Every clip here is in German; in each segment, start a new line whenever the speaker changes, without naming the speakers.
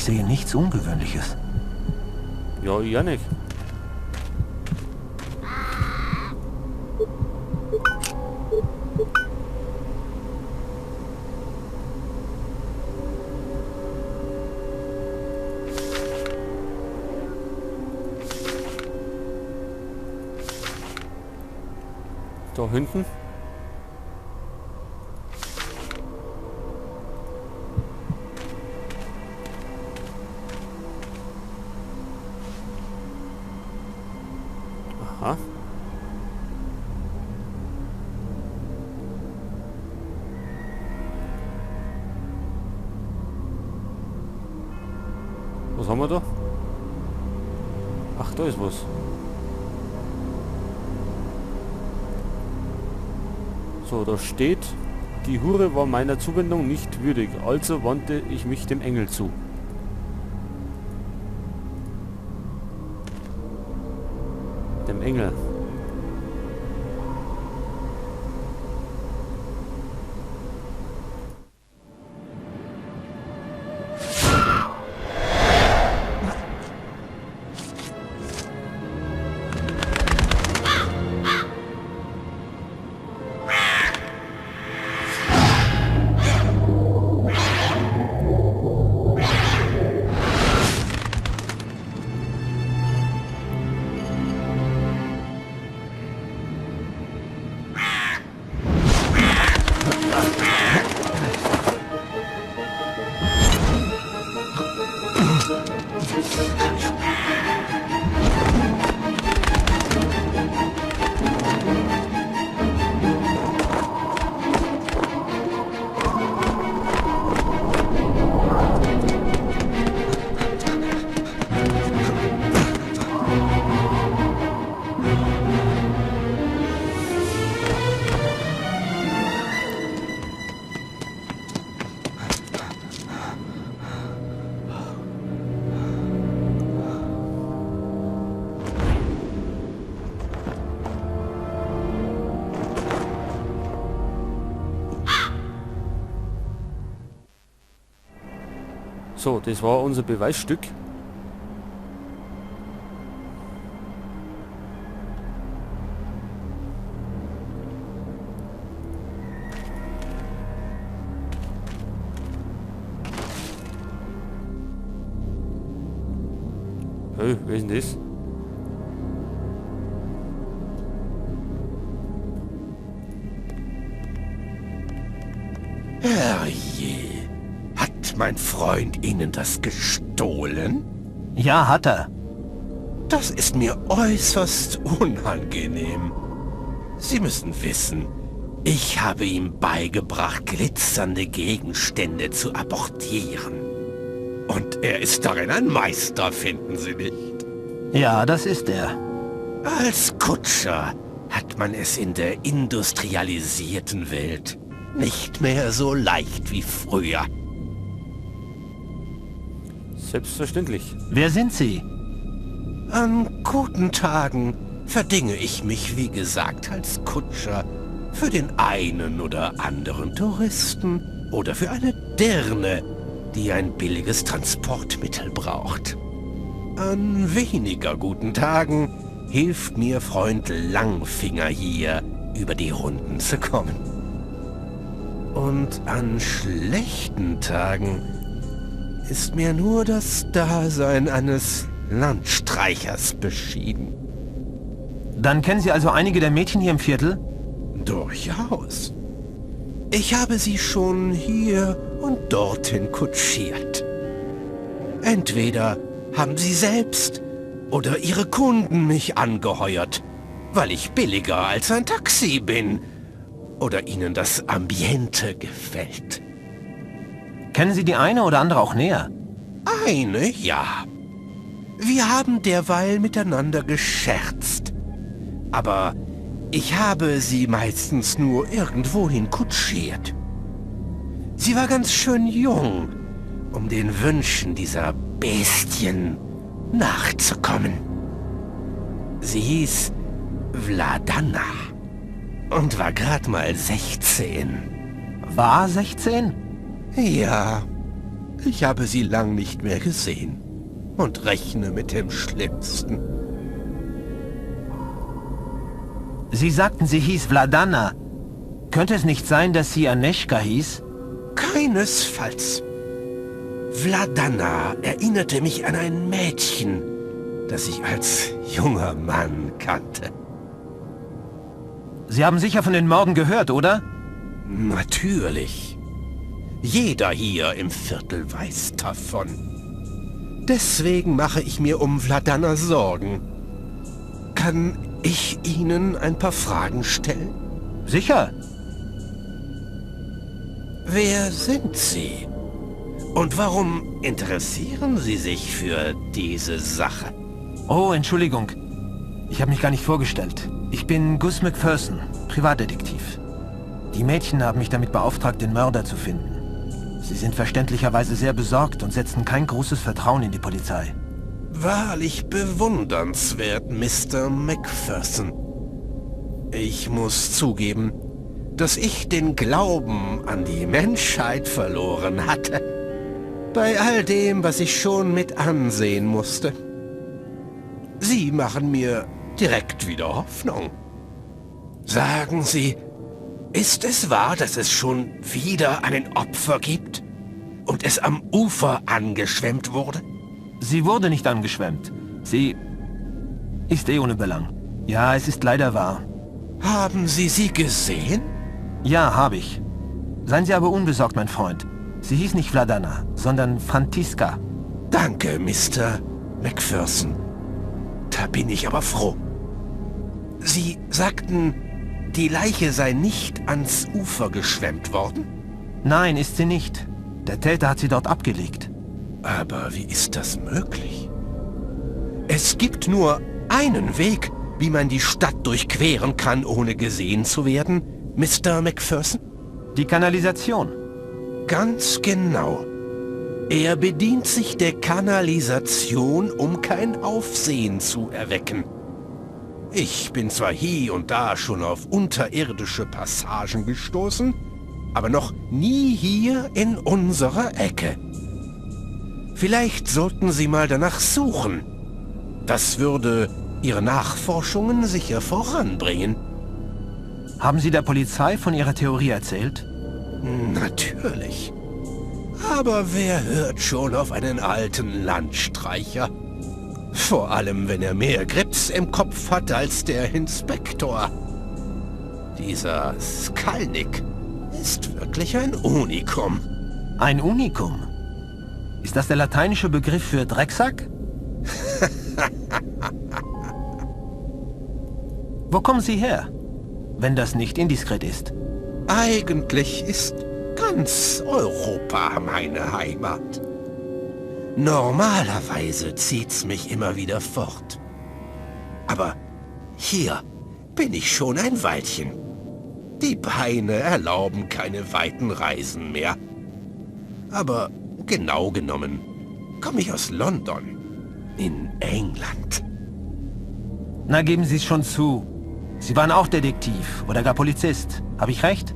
sehe nichts Ungewöhnliches.
Ja, ich auch nicht. Da hinten. Aha. Was haben wir da? Ach, da ist was. So, da steht, die Hure war meiner Zuwendung nicht würdig, also wandte ich mich dem Engel zu. Dem Engel. So, das war unser Beweisstück. Hey, wer ist denn das?
Herrje, hat mein Freund Ihnen das gestohlen?
Ja, hat er.
Das ist mir äußerst unangenehm. Sie müssen wissen, ich habe ihm beigebracht, glitzernde Gegenstände zu apportieren. Und er ist darin ein Meister, finden Sie nicht?
Ja, das ist er.
Als Kutscher hat man es in der industrialisierten Welt nicht mehr so leicht wie früher.
Selbstverständlich.
Wer sind Sie?
An guten Tagen verdinge ich mich, wie gesagt, als Kutscher für den einen oder anderen Touristen oder für eine Dirne, die ein billiges Transportmittel braucht. An weniger guten Tagen hilft mir Freund Langfinger hier, über die Runden zu kommen. Und an schlechten Tagen ist mir nur das Dasein eines Landstreichers beschieden.
Dann kennen Sie also einige der Mädchen hier im Viertel?
Durchaus. Ich habe sie schon hier und dorthin kutschiert. Entweder haben sie selbst oder ihre Kunden mich angeheuert, weil ich billiger als ein Taxi bin oder ihnen das Ambiente gefällt.
Kennen Sie die eine oder andere auch näher?
Eine, ja. Wir haben derweil miteinander gescherzt. Aber ich habe sie meistens nur irgendwohin kutschiert. Sie war ganz schön jung, um den Wünschen dieser Bestien nachzukommen. Sie hieß Vladana und war grad mal 16.
War 16?
Ja, Ich habe sie lang nicht mehr gesehen und rechne mit dem Schlimmsten.
Sie sagten, sie hieß Vladana. Könnte es nicht sein, dass sie Aneschka hieß?
Keinesfalls. Vladana erinnerte mich an ein Mädchen, das ich als junger Mann kannte.
Sie haben sicher von den Morden gehört, oder?
Natürlich. Jeder hier im Viertel weiß davon. Deswegen mache ich mir um Vladana Sorgen. Kann ich Ihnen ein paar Fragen stellen?
Sicher.
Wer sind Sie? Und warum interessieren Sie sich für diese Sache?
Oh, Entschuldigung. Ich habe mich gar nicht vorgestellt. Ich bin Gus McPherson, Privatdetektiv. Die Mädchen haben mich damit beauftragt, den Mörder zu finden. Sie sind verständlicherweise sehr besorgt und setzen kein großes Vertrauen in die Polizei.
Wahrlich bewundernswert, Mr. McPherson. Ich muss zugeben, dass ich den Glauben an die Menschheit verloren hatte. Bei all dem, was ich schon mit ansehen musste. Sie machen mir direkt wieder Hoffnung. Sagen Sie, ist es wahr, dass es schon wieder ein Opfer gibt und es am Ufer angeschwemmt wurde?
Sie wurde nicht angeschwemmt. Sie ist ohne Belang. Ja, es ist leider wahr.
Haben Sie sie gesehen?
Ja, habe ich. Seien Sie aber unbesorgt, mein Freund. Sie hieß nicht Vladana, sondern Frantiska.
Danke, Mr. McPherson. Da bin ich aber froh. Sie sagten, die Leiche sei nicht ans Ufer geschwemmt worden?
Nein, ist sie nicht. Der Täter hat sie dort abgelegt.
Aber wie ist das möglich? Es gibt nur einen Weg, wie man die Stadt durchqueren kann, ohne gesehen zu werden, Mr. McPherson?
Die Kanalisation.
Ganz genau. Er bedient sich der Kanalisation, um kein Aufsehen zu erwecken. Ich bin zwar hier und da schon auf unterirdische Passagen gestoßen, aber noch nie hier in unserer Ecke. Vielleicht sollten Sie mal danach suchen. Das würde Ihre Nachforschungen sicher voranbringen.
Haben Sie der Polizei von Ihrer Theorie erzählt?
Natürlich. Aber wer hört schon auf einen alten Landstreicher? Vor allem, wenn er mehr Grips im Kopf hat als der Inspektor. Dieser Skalnik ist wirklich ein Unikum.
Ein Unikum? Ist das der lateinische Begriff für Drecksack? Wo kommen Sie her, wenn das nicht indiskret ist?
Eigentlich ist ganz Europa meine Heimat. Normalerweise zieht's mich immer wieder fort. Aber hier bin ich schon ein Weilchen. Die Beine erlauben keine weiten Reisen mehr. Aber genau genommen komme ich aus London, in England.
Na, geben Sie es schon zu. Sie waren auch Detektiv oder gar Polizist. Habe ich recht?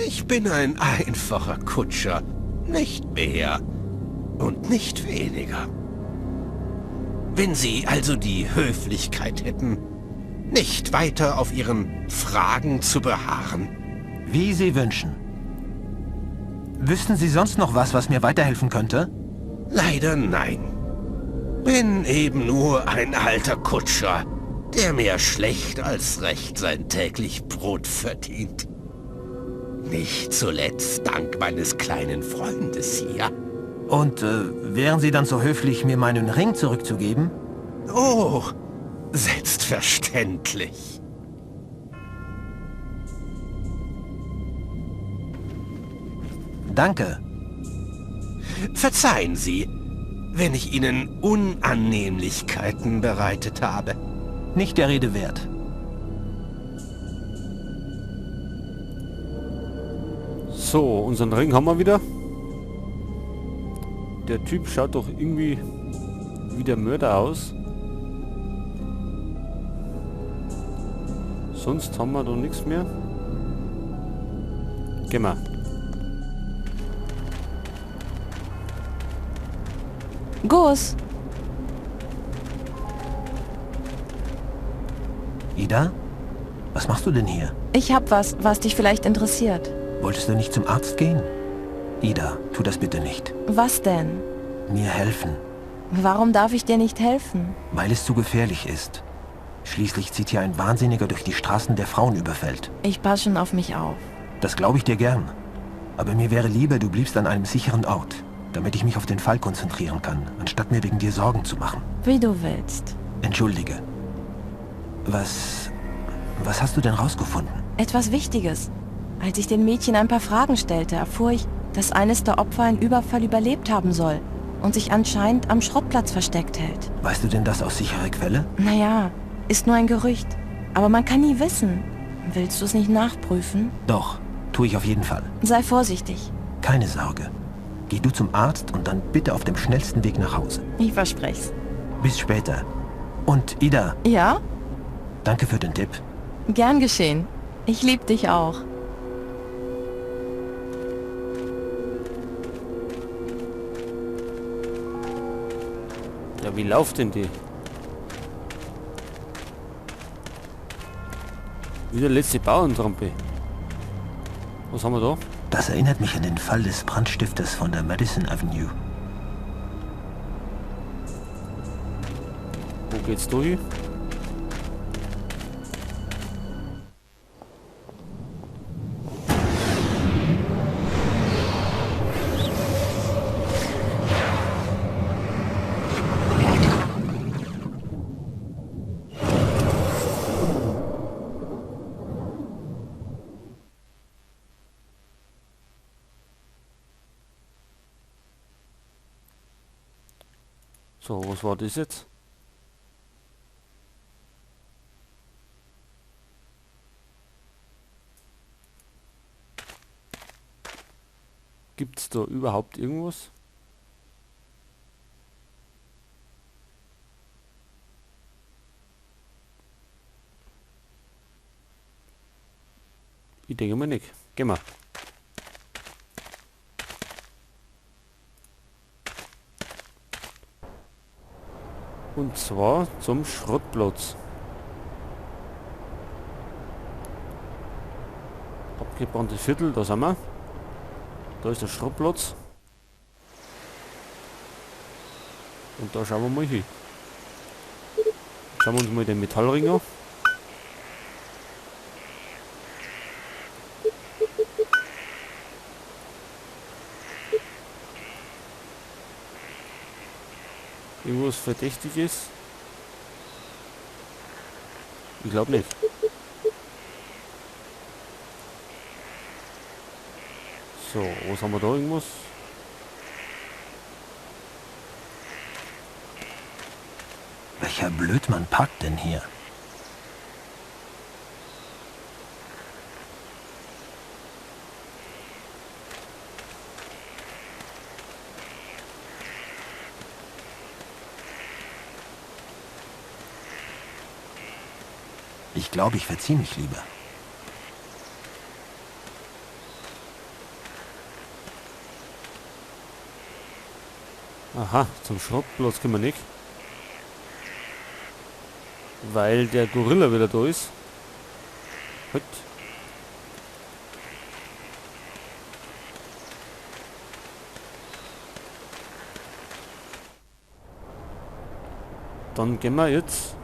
Ich bin ein einfacher Kutscher, nicht mehr und nicht weniger. Wenn Sie also die Höflichkeit hätten, nicht weiter auf Ihren Fragen zu beharren.
Wie Sie wünschen. Wüssten Sie sonst noch was mir weiterhelfen könnte?
Leider nein. Bin eben nur ein alter Kutscher, der mehr schlecht als recht sein täglich Brot verdient. Nicht zuletzt dank meines kleinen Freundes hier.
Und wären Sie dann so höflich, mir meinen Ring zurückzugeben?
Oh, selbstverständlich.
Danke.
Verzeihen Sie, wenn ich Ihnen Unannehmlichkeiten bereitet habe.
Nicht der Rede wert.
So, unseren Ring haben wir wieder. Der Typ schaut doch irgendwie wie der Mörder aus. Sonst haben wir doch nichts mehr. Gehen wir.
Gus,
Ida? Was machst du denn hier?
ich hab was dich vielleicht interessiert.
Wolltest du nicht zum Arzt gehen? Ida, tu das bitte nicht.
Was denn?
Mir helfen,
Warum darf ich dir nicht helfen?
weil es zu gefährlich ist. Schließlich zieht hier ein Wahnsinniger durch die Straßen, der Frauen überfällt.
Ich passe schon auf mich auf.
Das glaube ich dir gern. Aber mir wäre lieber, du bliebst an einem sicheren Ort, damit ich mich auf den Fall konzentrieren kann, anstatt mir wegen dir Sorgen zu machen.
Wie du willst.
Entschuldige. Was hast du denn rausgefunden?
Etwas Wichtiges. Als ich den Mädchen ein paar Fragen stellte, erfuhr ich, dass eines der Opfer einen Überfall überlebt haben soll und sich anscheinend am Schrottplatz versteckt hält.
Weißt du denn das aus sicherer Quelle?
Naja, ist nur ein Gerücht. Aber man kann nie wissen. Willst du es nicht nachprüfen?
Doch, tue ich auf jeden Fall.
Sei vorsichtig.
Keine Sorge. Geh du zum Arzt und dann bitte auf dem schnellsten Weg nach Hause.
Ich versprech's.
Bis später. Und Ida,
Ja?
danke für den Tipp.
Gern geschehen. Ich lieb dich auch.
Ja, wie läuft denn die? Wieder letzte Bauerntrompe. Was haben wir da?
Das erinnert mich an den Fall des Brandstifters von der Madison Avenue.
Wo geht's durch? So, was war das jetzt? Gibt's da überhaupt irgendwas? Ich denke mal nicht. Gehen wir. Und zwar zum Schrottplatz. Abgebranntes Viertel, da sind wir. Da ist der Schrottplatz. Und da schauen wir mal hin. Schauen wir uns mal den Metallring an. Irgendwas Verdächtiges? Ich glaube nicht. So, was haben wir da irgendwas?
Welcher Blödmann parkt denn hier? Ich glaube, ich verziehe mich lieber.
Aha, zum Schrottplatz können wir nicht. Weil der Gorilla wieder da ist. Halt. Dann gehen wir jetzt